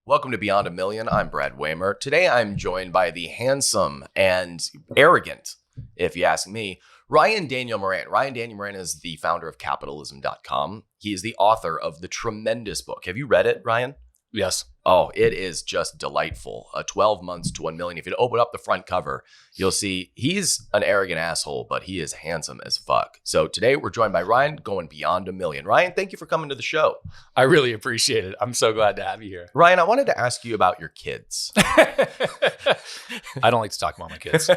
Welcome to Beyond a Million. I'm Brad Waymer. Today I'm joined by the handsome and arrogant, if you ask me, Ryan Daniel Moran. Ryan Daniel Moran is the founder of capitalism.com. He is the author of the tremendous book. Have you read it, Ryan? Yes. Oh, it is just delightful. 12 months to 1 million. If you open up the front cover, you'll see he's an arrogant asshole, but he is handsome as fuck. So today we're joined by Ryan going beyond a million. Ryan, thank you for coming to the show. I really appreciate it. I'm so glad to have you here. Ryan, I wanted to ask you about your kids. I don't like to talk about my kids.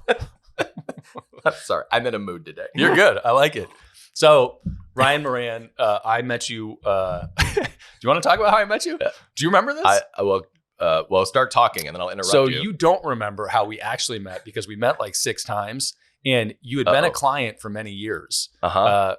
I'm sorry. I'm in a mood today. You're good. I like it. So, Ryan Moran, I met you. Do you want to talk about how I met you? Do you remember this? Well, start talking and then I'll interrupt so you. You don't remember how we actually met because we met like 6 times and you had been a client for many years,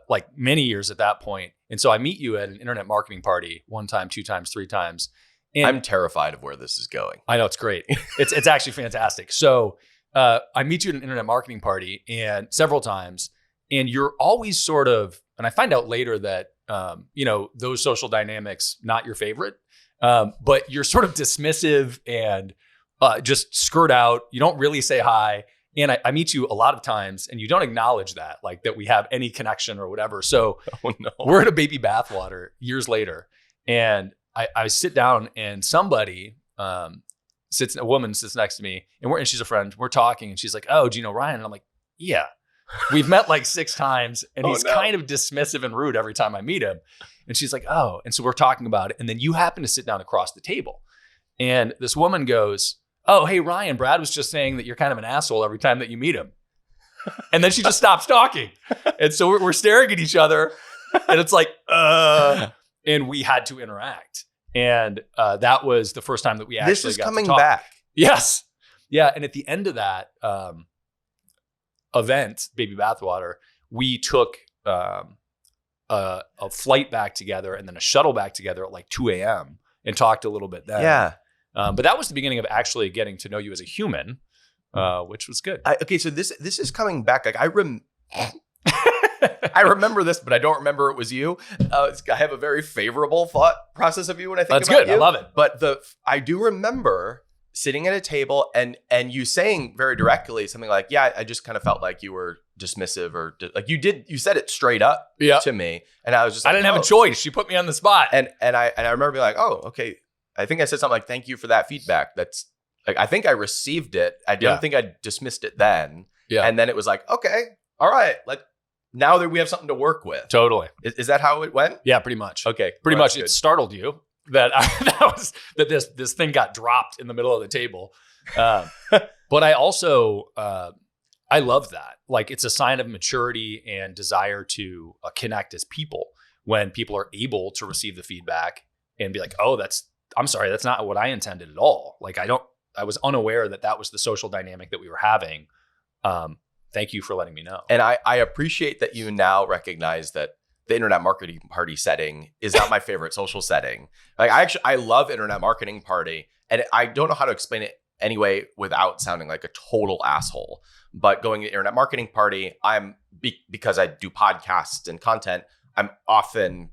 like many years at that point. And so I meet you at an internet marketing party 1 time, 2 times, 3 times. And I'm terrified of where this is going. I know, it's great. It's actually fantastic. So I meet you at an internet marketing party and several times, and you're always sort of, and I find out later that, those social dynamics, not your favorite, but you're sort of dismissive and just skirt out. You don't really say hi. And I meet you a lot of times and you don't acknowledge that, like that we have any connection or whatever. So we're at a baby bathwater years later. And I sit down and somebody, a woman sits next to me and she's a friend. We're talking and she's like, "Oh, do you know Ryan?" And I'm like, "Yeah." We've met like 6 times and he's kind of dismissive and rude every time I meet him. And she's like, "Oh." And so we're talking about it. And then you happen to sit down across the table. And this woman goes, "Oh, hey, Ryan, Brad was just saying that you're kind of an asshole every time that you meet him." And then she just stops talking. And so we're staring at each other and it's like, and we had to interact. And that was the first time that we actually This is got coming to talk. back. Yes. Yeah. And at the end of that event, Baby Bathwater, we took a flight back together and then a shuttle back together at like 2 a.m. and talked a little bit then. Yeah. But that was the beginning of actually getting to know you as a human, which was good. Okay, so this is coming back. Like I remember this, but I don't remember it was you. I have a very favorable thought process of you when I think That's about good. you. I love it. But I do remember sitting at a table and you saying very directly something like, "Yeah, I just kind of felt like you were dismissive," or like you said it straight up to me, and I was just like, I didn't have a choice. She put me on the spot, and I remember being like, "Oh, okay." I think I said something like, "Thank you for that feedback." That's like, I think I received it. I don't think I dismissed it then. Yeah. And then it was like, okay, all right. Like now that we have something to work with. Totally. Is that how it went? Yeah, pretty much. Okay. Pretty much. It startled you that this thing got dropped in the middle of the table. But I also, I love that. Like it's a sign of maturity and desire to connect as people when people are able to receive the feedback and be like, "Oh, I'm sorry, that's not what I intended at all." Like I was unaware that was the social dynamic that we were having. Thank you for letting me know. And I appreciate that you now recognize that the internet marketing party setting is not my favorite social setting. Like I love internet marketing party, and I don't know how to explain it anyway without sounding like a total asshole. But going to internet marketing party, because I do podcasts and content, I'm often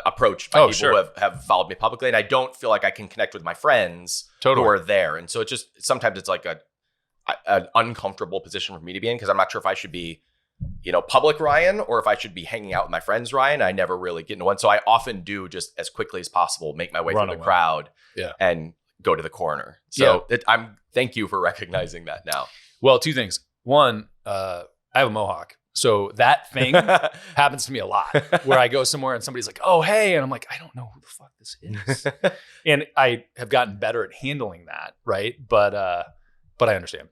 approached by people who have followed me publicly, and I don't feel like I can connect with my friends who are there. And so it just sometimes it's like an uncomfortable position for me to be in because I'm not sure if I should be, public Ryan or if I should be hanging out with my friends Ryan. I never really get into one, so I often do just as quickly as possible make my way through the crowd and go to the corner. So thank you for recognizing that now. Well, 2 things. One, I have a mohawk. So that thing happens to me a lot where I go somewhere and somebody's like, "Oh, hey." And I'm like, "I don't know who the fuck this is." And I have gotten better at handling that. Right. But I understand.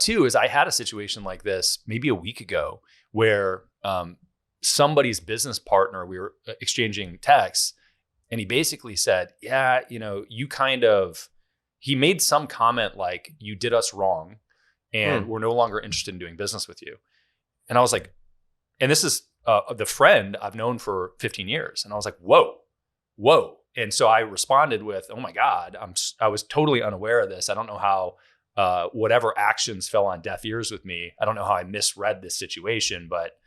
2 is I had a situation like this maybe a week ago where somebody's business partner, we were exchanging texts, and he basically said, "Yeah, he made some comment like, 'You did us wrong and we're no longer interested in doing business with you.'" And I was like, and this is the friend I've known for 15 years. And I was like, whoa. And so I responded with, "Oh my God, I was totally unaware of this. I don't know how whatever actions fell on deaf ears with me. I don't know how I misread this situation, but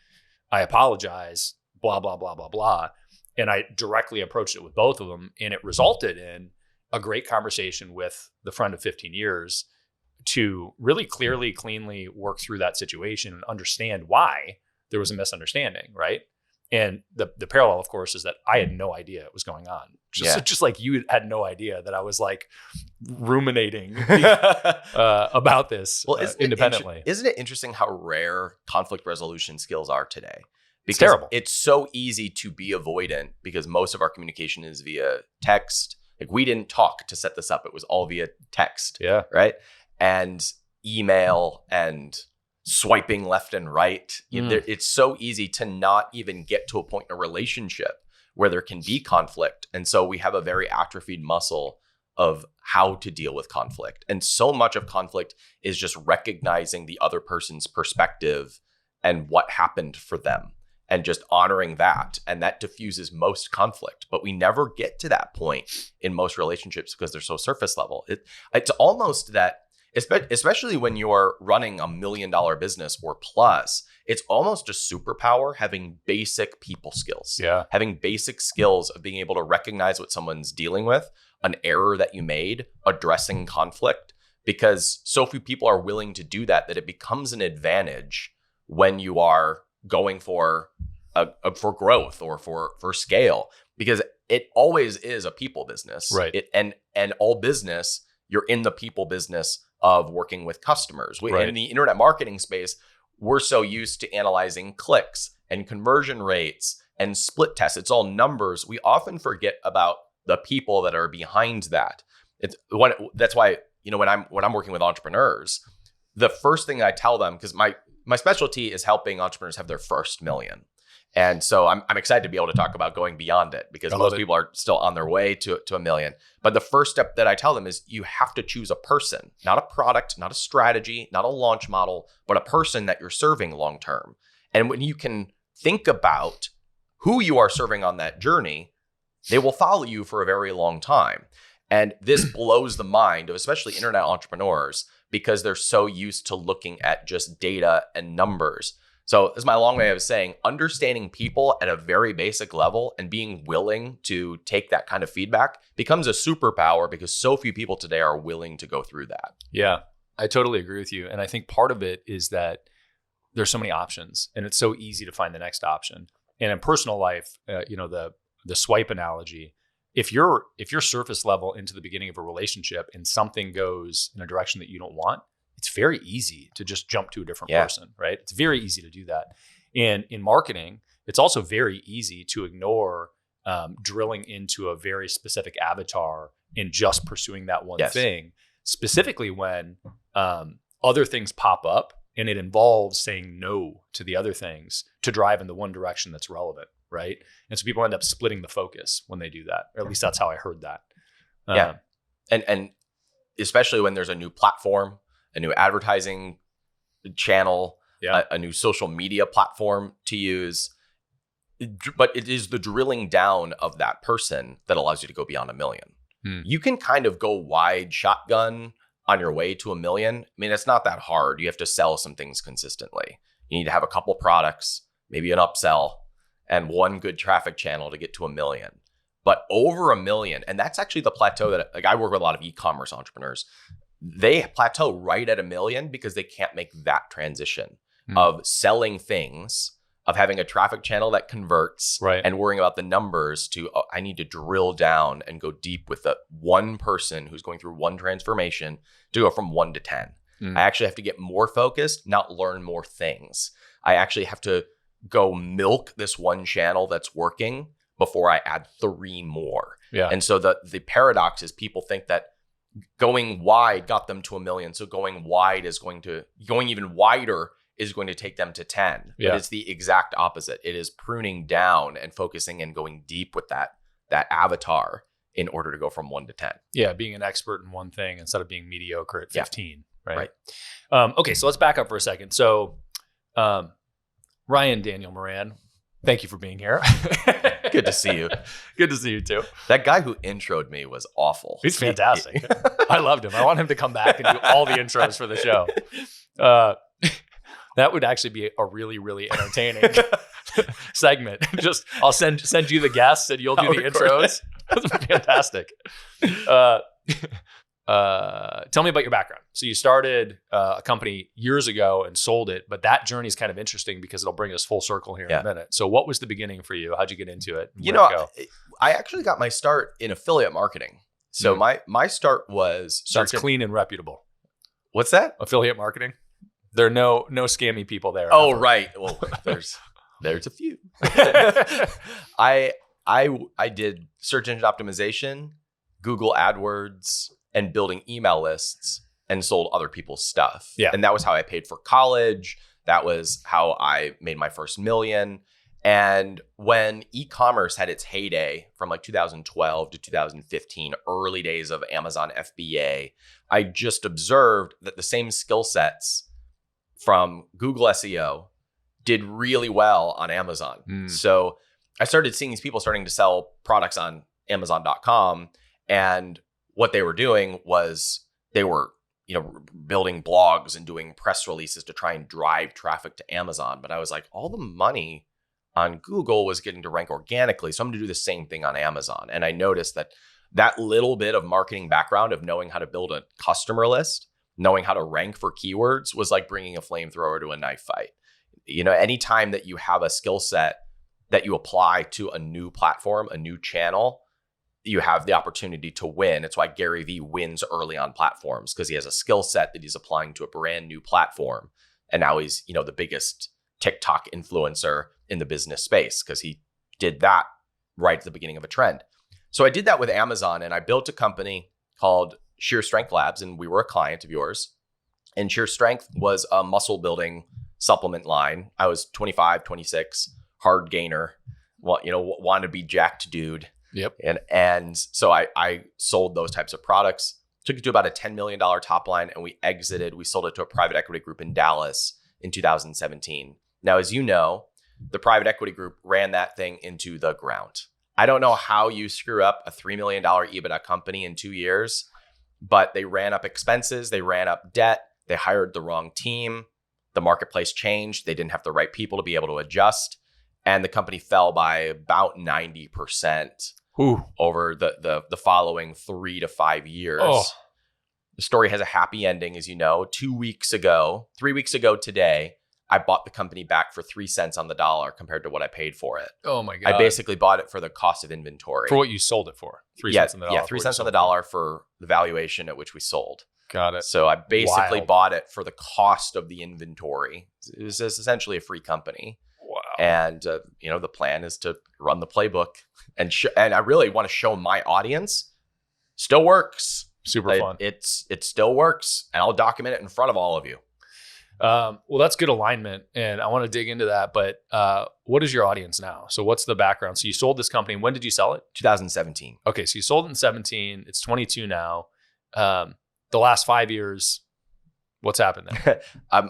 I apologize, blah, blah, blah, blah, blah." And I directly approached it with both of them. And it resulted in a great conversation with the friend of 15 years to really clearly, cleanly work through that situation and understand why there was a misunderstanding, right? And the parallel, of course, is that I had no idea it was going on. Just like you had no idea that I was like ruminating about this independently. Isn't it interesting how rare conflict resolution skills are today? Because it's terrible. It's so easy to be avoidant because most of our communication is via text. Like we didn't talk to set this up. It was all via text. Yeah. Right. And email and swiping left and right. It's so easy to not even get to a point in a relationship where there can be conflict. And so we have a very atrophied muscle of how to deal with conflict. And so much of conflict is just recognizing the other person's perspective and what happened for them and just honoring that. And that diffuses most conflict. But we never get to that point in most relationships because they're so surface level. It's almost that, especially when you're running $1 million business or plus, it's almost a superpower having basic people skills. Yeah. Having basic skills of being able to recognize what someone's dealing with, an error that you made, addressing conflict, because so few people are willing to do that it becomes an advantage when you are going for growth or for scale, because it always is a people business. Right. And all business, you're in the people business of working with customers. Right. In the internet marketing space, we're so used to analyzing clicks and conversion rates and split tests. It's all numbers. We often forget about the people that are behind that. That's why, when I'm working with entrepreneurs, the first thing I tell them, because my specialty is helping entrepreneurs have their first million. And so I'm excited to be able to talk about going beyond it because most people are still on their way to $1 million. But the first step that I tell them is you have to choose a person, not a product, not a strategy, not a launch model, but a person that you're serving long term. And when you can think about who you are serving on that journey, they will follow you for a very long time. And this blows the mind of especially internet entrepreneurs because they're so used to looking at just data and numbers. So this is my long way of saying understanding people at a very basic level and being willing to take that kind of feedback becomes a superpower because so few people today are willing to go through that. Yeah, I totally agree with you. And I think part of it is that there's so many options and it's so easy to find the next option. And in personal life, the swipe analogy, if you're surface level into the beginning of a relationship and something goes in a direction that you don't want, it's very easy to just jump to a different person, right? It's very easy to do that. And in marketing, it's also very easy to ignore drilling into a very specific avatar and just pursuing that one thing, specifically when other things pop up and it involves saying no to the other things to drive in the one direction that's relevant, right? And so people end up splitting the focus when they do that, or at least that's how I heard that. And especially when there's a new platform, a new advertising channel, a new social media platform to use. But it is the drilling down of that person that allows you to go beyond $1 million. You can kind of go wide shotgun on your way to $1 million. I mean, it's not that hard. You have to sell some things consistently. You need to have a couple products, maybe an upsell, and one good traffic channel to get to $1 million. But over $1 million, and that's actually the plateau that I work with a lot of e-commerce entrepreneurs. They plateau right at $1 million because they can't make that transition of selling things, of having a traffic channel that converts, and worrying about the numbers to, I need to drill down and go deep with the one person who's going through one transformation to go from 1 to 10. I actually have to get more focused, not learn more things. I actually have to go milk this one channel that's working before I add 3 more. And so the paradox is people think that going wide got them to $1 million. So going even wider is going to take them to 10. But it's the exact opposite. It is pruning down and focusing and going deep with that avatar in order to go from 1 to 10. Yeah, being an expert in one thing instead of being mediocre at 15. Right. Okay, so let's back up for a second. So Ryan Daniel Moran, thank you for being here. Good to see you. Good to see you too. That guy who introed me was awful. He's fantastic. I loved him. I want him to come back and do all the intros for the show. That would actually be a really, really entertaining segment. Just I'll send you the guests and you'll do the intros. That's fantastic. Tell me about your background. So you started a company years ago and sold it, but that journey is kind of interesting because it'll bring us full circle here in a minute. So what was the beginning for you? How'd you get into it? I actually got my start in affiliate marketing. So my start was sounds clean and reputable. What's that? Affiliate marketing. There are no scammy people there. Oh, ever. Right. Well, there's a few. I did search engine optimization, Google AdWords, and building email lists, and sold other people's stuff. Yeah. And that was how I paid for college. That was how I made my first million. And when e-commerce had its heyday from like 2012 to 2015, early days of Amazon FBA, I just observed that the same skill sets from Google SEO did really well on Amazon. So I started seeing these people starting to sell products on Amazon.com, and what they were doing was they were, building blogs and doing press releases to try and drive traffic to Amazon. But I was like, all the money on Google was getting to rank organically, so I'm going to do the same thing on Amazon. And I noticed that little bit of marketing background of knowing how to build a customer list, knowing how to rank for keywords, was like bringing a flamethrower to a knife fight. Anytime that you have a skill set that you apply to a new platform, a new channel, you have the opportunity to win. It's why Gary Vee wins early on platforms, because he has a skill set that he's applying to a brand new platform. And now he's, the biggest TikTok influencer in the business space, because he did that right at the beginning of a trend. So I did that with Amazon, and I built a company called Sheer Strength Labs, and we were a client of yours. And Sheer Strength was a muscle building supplement line. I was 25, 26, hard gainer, wanted to be jacked dude. Yep. And so I sold those types of products, took it to about a $10 million top line, and we exited. We sold it to a private equity group in Dallas in 2017. Now, as you know, the private equity group ran that thing into the ground. I don't know how you screw up a $3 million EBITDA company in 2 years, but they ran up expenses, they ran up debt, they hired the wrong team, the marketplace changed, they didn't have the right people to be able to adjust, and the company fell by about 90% over the following 3 to 5 years. The story has a happy ending, as you know. 3 weeks ago today, I bought the company back for 3 cents on the dollar compared to what I paid for it. Oh my God. I basically bought it for the cost of inventory. For what you sold it for? 3 cents on the dollar. Yeah, 3 cents on the dollar for the valuation at which we sold. Got it. So I basically bought it for the cost of the inventory. It was essentially a free company. Wow. And, the plan is to run the playbook. And I really want to show my audience still works. Super fun. It still works. And I'll document it in front of all of you. Well, that's good alignment, and I want to dig into that. But what is your audience now? So what's the background? So you sold this company. When did you sell it? 2017. Okay, so you sold it in 17. It's 22 now. The last 5 years, what's happened there?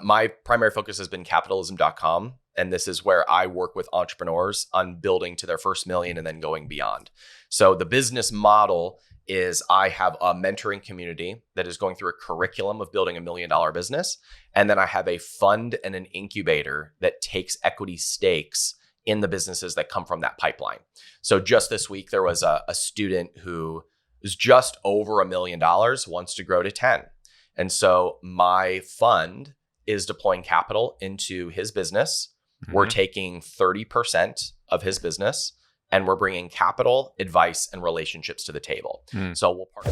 My primary focus has been capitalism.com. And this is where I work with entrepreneurs on building to their first million and then going beyond. So the business model is I have a mentoring community that is going through a curriculum of building $1 million business. And then I have a fund and an incubator that takes equity stakes in the businesses that come from that pipeline. So just this week, there was a student who is just over $1 million, wants to grow to 10. And so my fund is deploying capital into his business. We're taking 30% of his business, and we're bringing capital, advice, and relationships to the table. So we'll partner.